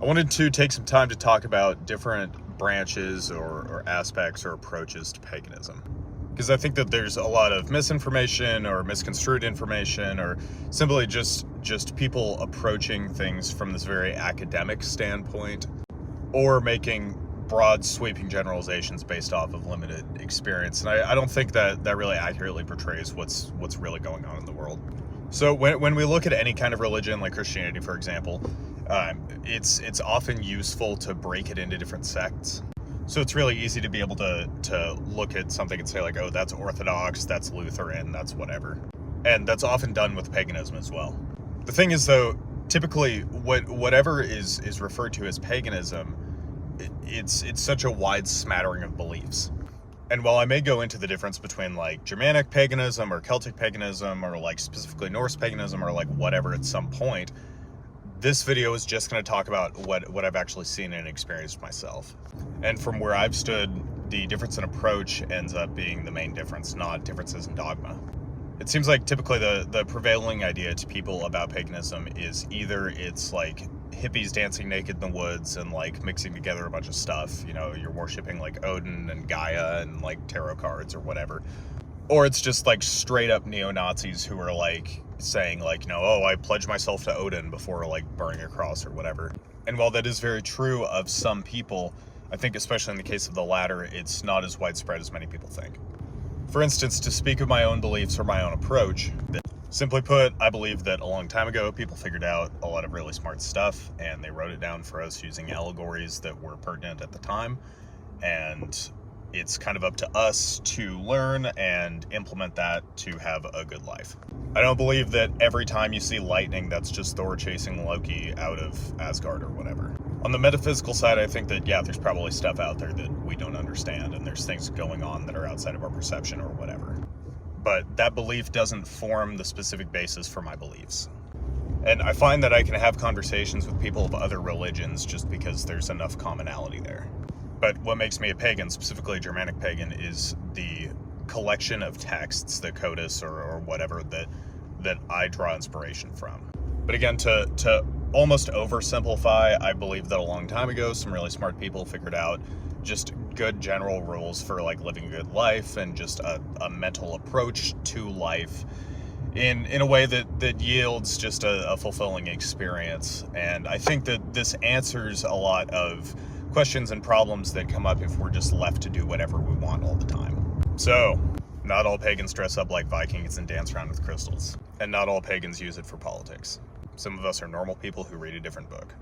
I wanted to take some time to talk about different branches or aspects or approaches to paganism. Because I think that there's a lot of misinformation or misconstrued information or simply just people approaching things from this very academic standpoint or making broad sweeping generalizations based off of limited experience. And I don't think that really accurately portrays what's really going on in the world. So when we look at any kind of religion, like Christianity, for example, it's often useful to break it into different sects. So it's really easy to be able to look at something and say like, oh, that's Orthodox, that's Lutheran, that's whatever. And that's often done with paganism as well. The thing is, though, typically whatever is referred to as paganism, it's such a wide smattering of beliefs. And while I may go into the difference between like Germanic paganism or Celtic paganism or like specifically Norse paganism or like whatever at some point, this video is just going to talk about what I've actually seen and experienced myself. And from where I've stood, the difference in approach ends up being the main difference, not differences in dogma. It seems like typically the prevailing idea to people about paganism is either it's like hippies dancing naked in the woods and like mixing together a bunch of stuff, you know, you're worshiping like Odin and Gaia and like tarot cards or whatever. Or it's just like straight up neo-Nazis who are like saying like, you know, oh, I pledge myself to Odin before like burning a cross or whatever. And while that is very true of some people, I think especially in the case of the latter, it's not as widespread as many people think. For instance, to speak of my own beliefs or my own approach, simply put, I believe that a long time ago, people figured out a lot of really smart stuff and they wrote it down for us using allegories that were pertinent at the time. And it's kind of up to us to learn and implement that to have a good life. I don't believe that every time you see lightning, that's just Thor chasing Loki out of Asgard or whatever. On the metaphysical side, I think that, yeah, there's probably stuff out there that we don't understand and there's things going on that are outside of our perception or whatever. But that belief doesn't form the specific basis for my beliefs. And I find that I can have conversations with people of other religions just because there's enough commonality there. But what makes me a pagan, specifically a Germanic pagan, is the collection of texts, the codice or whatever that I draw inspiration from. But again, to almost oversimplify, I believe that a long time ago, some really smart people figured out just good general rules for like living a good life and just a mental approach to life in a way that yields just a fulfilling experience. And I think that this answers a lot of questions and problems that come up if we're just left to do whatever we want all the time. So, not all pagans dress up like Vikings and dance around with crystals. And not all pagans use it for politics. Some of us are normal people who read a different book.